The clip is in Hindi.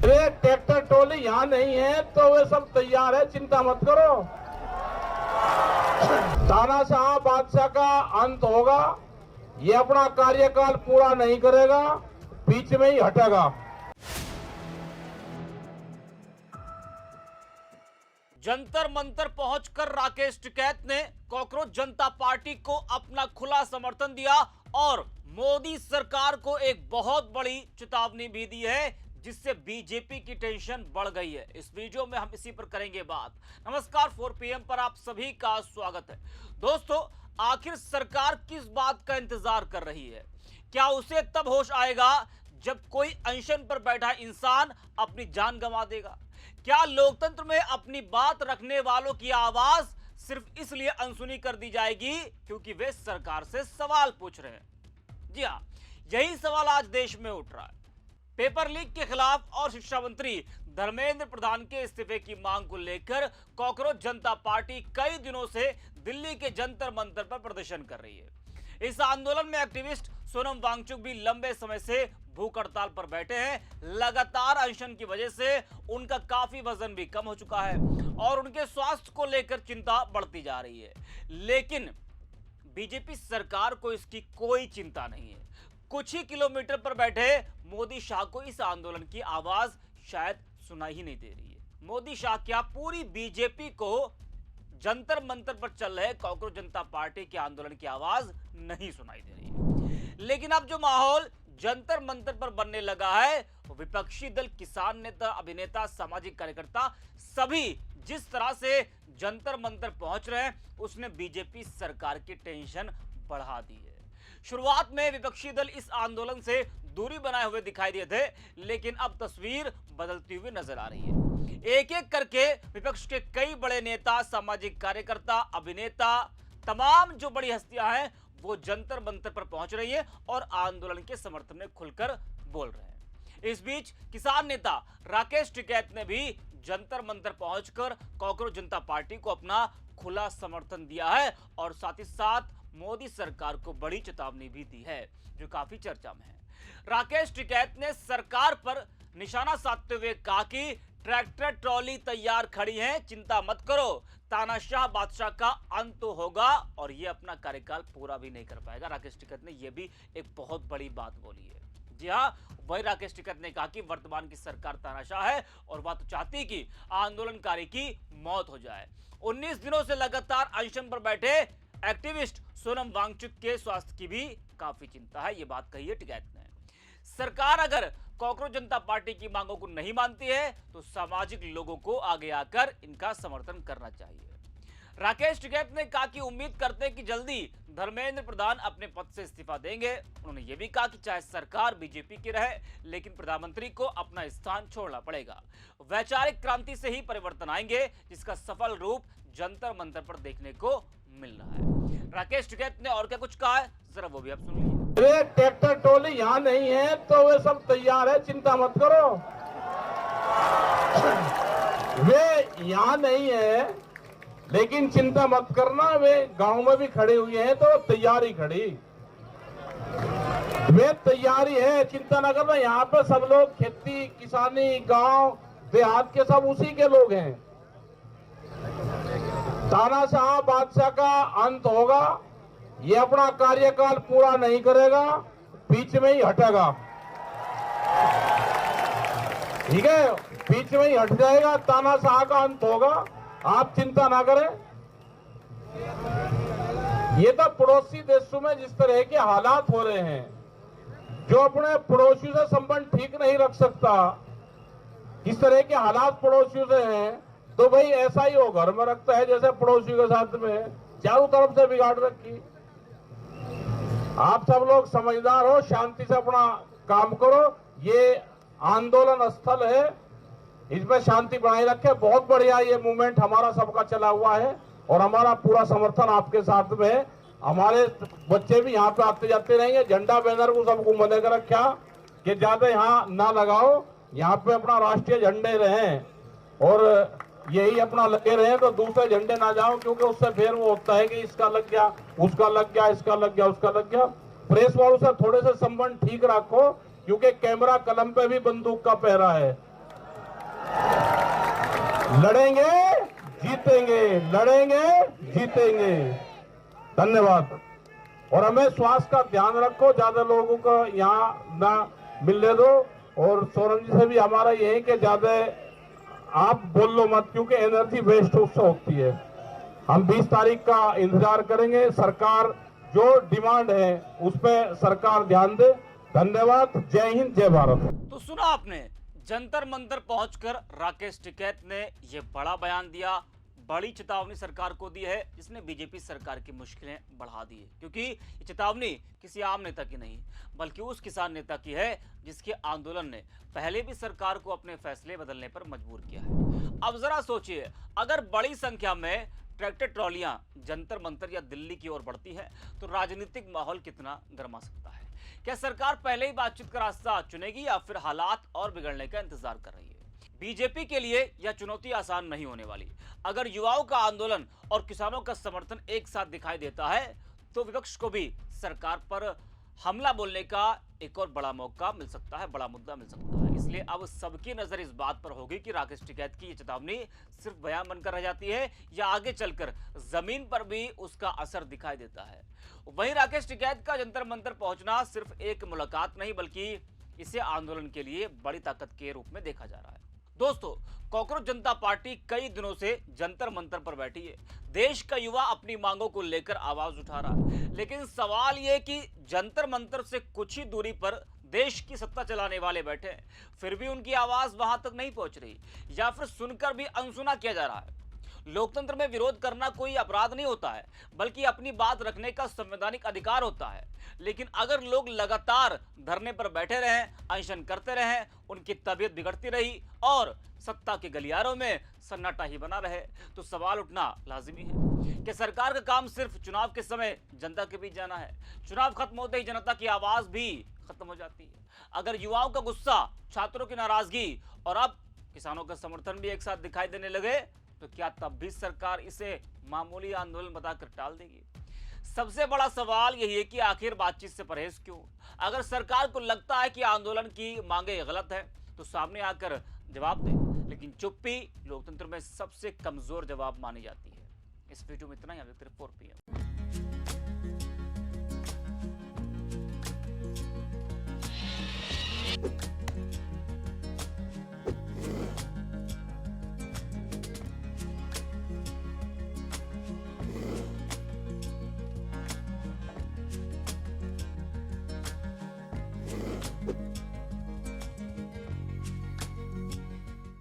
अरे ट्रैक्टर ट्रॉली यहाँ नहीं है तो वे सब तैयार है, चिंता मत करो। तानाशाह बादशाह का अंत होगा, ये अपना कार्यकाल पूरा नहीं करेगा, बीच में ही हटेगा। जंतर मंतर पहुंचकर राकेश टिकैत ने कॉकरोच जनता पार्टी को अपना खुला समर्थन दिया और मोदी सरकार को एक बहुत बड़ी चेतावनी भी दी है, जिससे बीजेपी की टेंशन बढ़ गई है। इस वीडियो में हम इसी पर करेंगे बात। नमस्कार, 4 PM पर आप सभी का स्वागत है। दोस्तों, आखिर सरकार किस बात का इंतजार कर रही है? क्या उसे तब होश आएगा जब कोई अनशन पर बैठा इंसान अपनी जान गंवा देगा? क्या लोकतंत्र में अपनी बात रखने वालों की आवाज सिर्फ इसलिए अनसुनी कर दी जाएगी क्योंकि वे सरकार से सवाल पूछ रहे हैं? जी हां, यही सवाल आज देश में उठ रहा है। पेपर लीक के खिलाफ और शिक्षा मंत्री धर्मेंद्र प्रधान के इस्तीफे की मांग को लेकर कॉकरोच जनता पार्टी कई दिनों से दिल्ली के जंतर मंतर पर प्रदर्शन कर रही है। इस आंदोलन में एक्टिविस्ट सोनम वांगचुक भी लंबे समय से भूख हड़ताल पर बैठे हैं। लगातार अनशन की वजह से उनका काफी वजन भी कम हो चुका है और उनके स्वास्थ्य को लेकर चिंता बढ़ती जा रही है। लेकिन बीजेपी सरकार को इसकी कोई चिंता नहीं है। कुछ ही किलोमीटर पर बैठे मोदी शाह को इस आंदोलन की आवाज शायद सुनाई ही नहीं दे रही है। मोदी शाह क्या पूरी बीजेपी को जंतर मंतर पर चल रहे कॉकरोच जनता पार्टी के आंदोलन की आवाज नहीं सुनाई दे रही है। लेकिन अब जो माहौल जंतर मंतर पर बनने लगा है, विपक्षी दल, किसान नेता, अभिनेता, सामाजिक कार्यकर्ता सभी जिस तरह से जंतर मंतर पहुंच रहे हैं, उसने बीजेपी सरकार की टेंशन बढ़ा दी है। शुरुआत में विपक्षी दल इस आंदोलन से दूरी बनाए हुए दिखाई दिए थे, लेकिन अब तस्वीर बदलती हुई नजर आ रही है। एक एक करके विपक्ष के कई बड़े नेता, सामाजिक कार्यकर्ता, अभिनेता, तमाम जो बड़ी हस्तियां हैं वो जंतर मंतर पर पहुंच रही है और आंदोलन के समर्थन में खुलकर बोल रहे हैं। इस बीच किसान नेता राकेश टिकैत ने भी जंतर मंतर पहुंचकर कॉकरोच जनता पार्टी को अपना खुला समर्थन दिया है और साथ ही साथ मोदी सरकार को बड़ी चेतावनी भी दी है, जो काफी चर्चा में है। राकेश टिकैत ने सरकार पर निशाना साधते हुए कहा कि ट्रैक्टर ट्रॉली तैयार खड़ी है, चिंता मत करो, तानाशाह बादशाह का अंत तो होगा और ये अपना कार्यकाल पूरा भी नहीं कर पाएगा। राकेश टिकैत ने यह भी एक बहुत बड़ी बात बोली है। जी हां, वही राकेश टिकैत ने कहा कि वर्तमान की सरकार तानाशाह है और वह तो चाहती कि आंदोलनकारी की मौत हो जाए। 19 दिनों से लगातार अनशन पर बैठे एक्टिविस्ट सोनम वांगचुक के स्वास्थ्य की भी काफी चिंता है, ये बात कही है टिकैत ने। सरकार अगर कॉकरोच जनता पार्टी की मांगों को नहीं मानती है तो सामाजिक लोगों को आगे आकर इनका समर्थन करना चाहिए। राकेश टिकैत ने कहा कि उम्मीद करते हैं कि जल्दी धर्मेंद्र प्रधान अपने पद से इस्तीफा देंगे। उन्होंने यह भी कहा कि चाहे सरकार बीजेपी की रहे, लेकिन प्रधानमंत्री को अपना स्थान छोड़ना पड़ेगा। वैचारिक क्रांति से ही परिवर्तन आएंगे, जिसका सफल रूप जंतर मंतर पर देखने को मिल रहा है। राकेश टिकैत ने और क्या कुछ कहा है, जरा वो भी आप सुन लीजिए। अरे ट्रैक्टर ट्रॉली यहाँ नहीं है तो वे सब तैयार है, चिंता मत करो। वे यहाँ नहीं है, लेकिन चिंता मत करना, वे गांव में भी खड़े हुए हैं तो तैयारी खड़ी, वे तैयारी है, चिंता न करना। यहाँ पे सब लोग खेती किसानी, गांव देहात के सब उसी के लोग हैं। तानाशाह बादशाह का अंत होगा, ये अपना कार्यकाल पूरा नहीं करेगा, बीच में ही हटेगा। ठीक है, बीच में ही हट जाएगा, तानाशाह का अंत होगा, आप चिंता ना करें। ये तो पड़ोसी देशों में जिस तरह के हालात हो रहे हैं, जो अपने पड़ोसियों से संबंध ठीक नहीं रख सकता, इस तरह के हालात पड़ोसियों से हैं, तो भाई ऐसा ही वो घर में रखता है जैसे पड़ोसियों के साथ में चारों तरफ से बिगाड़ रखी। आप सब लोग समझदार हो, शांति से अपना काम करो। ये आंदोलन स्थल है, इसमें शांति बनाए रखे। बहुत बढ़िया ये मूवमेंट हमारा सबका चला हुआ है और हमारा पूरा समर्थन आपके साथ में है। हमारे बच्चे भी यहाँ पे आते जाते रहेंगे। झंडा बैनर को सबको मना कर रखा कि ज्यादा यहाँ ना लगाओ, यहाँ पे अपना राष्ट्रीय झंडे रहें और यही अपना लगे रहे, तो दूसरे झंडे ना जाओ, क्योंकि उससे फिर वो होता है कि इसका लग गया, उसका लग गया, इसका लग गया, उसका लग गया। प्रेस वालों से थोड़े से संबंध ठीक रखो, क्योंकि कैमरा कलम पे भी बंदूक का पहरा है। लड़ेंगे जीतेंगे, लड़ेंगे जीतेंगे। धन्यवाद। और हमें स्वास्थ्य का ध्यान रखो, ज्यादा लोगों को यहाँ ना मिलने दो। और सोनम जी से भी हमारा यही है कि ज्यादा आप बोल लो मत, क्योंकि एनर्जी वेस्ट उससे होती है। हम 20 तारीख का इंतजार करेंगे। सरकार जो डिमांड है उस पर सरकार ध्यान दे। धन्यवाद। जय हिंद, जय भारत। तो सुना आपने, जंतर मंतर पहुंचकर राकेश टिकैत ने यह बड़ा बयान दिया, बड़ी चेतावनी सरकार को दी है, जिसने बीजेपी सरकार की मुश्किलें बढ़ा दी है। क्योंकि ये चेतावनी किसी आम नेता की नहीं, बल्कि उस किसान नेता की है जिसके आंदोलन ने पहले भी सरकार को अपने फैसले बदलने पर मजबूर किया है। अब जरा सोचिए, अगर बड़ी संख्या में ट्रैक्टर ट्रॉलियां जंतर मंतर या दिल्ली की ओर बढ़ती है तो राजनीतिक माहौल कितना गर्मा सकता है। क्या सरकार पहले ही बातचीत का रास्ता चुनेगी या फिर हालात और बिगड़ने का इंतजार कर रही है? बीजेपी के लिए यह चुनौती आसान नहीं होने वाली। अगर युवाओं का आंदोलन और किसानों का समर्थन एक साथ दिखाई देता है तो विपक्ष को भी सरकार पर हमला बोलने का एक और बड़ा मौका मिल सकता है, बड़ा मुद्दा मिल सकता है। इसलिए अब सबकी नजर इस बात पर होगी कि राकेश टिकैत की ये चेतावनी सिर्फ बयान बनकर रह जाती है या आगे चलकर जमीन पर भी उसका असर दिखाई देता है। वहीं राकेश टिकैत का जंतर मंतर पहुंचना सिर्फ एक मुलाकात नहीं, बल्कि इसे आंदोलन के लिए बड़ी ताकत के रूप में देखा जा रहा है। दोस्तों, कॉकरोच जनता पार्टी कई दिनों से जंतर मंतर पर बैठी है। देश का युवा अपनी मांगों को लेकर आवाज उठा रहा है, लेकिन सवाल यह कि जंतर मंतर से कुछ ही दूरी पर देश की सत्ता चलाने वाले बैठे हैं, फिर भी उनकी आवाज वहां तक नहीं पहुंच रही, या फिर सुनकर भी अनसुना किया जा रहा है। लोकतंत्र में विरोध करना कोई अपराध नहीं होता है, बल्कि अपनी बात रखने का संवैधानिक अधिकार होता है। लेकिन अगर लोग लगातार धरने पर बैठे रहें, अनशन करते रहें, उनकी तबीयत बिगड़ती रही और सत्ता के गलियारों में सन्नाटा ही बना रहे, तो सवाल उठना लाजिमी है कि सरकार का काम सिर्फ चुनाव के समय जनता के बीच जाना है। चुनाव खत्म होते ही जनता की आवाज भी खत्म हो जाती है। अगर युवाओं का गुस्सा, छात्रों की नाराजगी और अब किसानों का समर्थन भी एक साथ दिखाई देने लगे, तो क्या तब भी सरकार इसे मामूली आंदोलन बताकर टाल देगी? सबसे बड़ा सवाल यही है कि आखिर बातचीत से परहेज क्यों? अगर सरकार को लगता है कि आंदोलन की मांगे गलत है तो सामने आकर जवाब दे, लेकिन चुप्पी लोकतंत्र में सबसे कमजोर जवाब मानी जाती है। इस वीडियो में इतना ही। अभी 4 PM।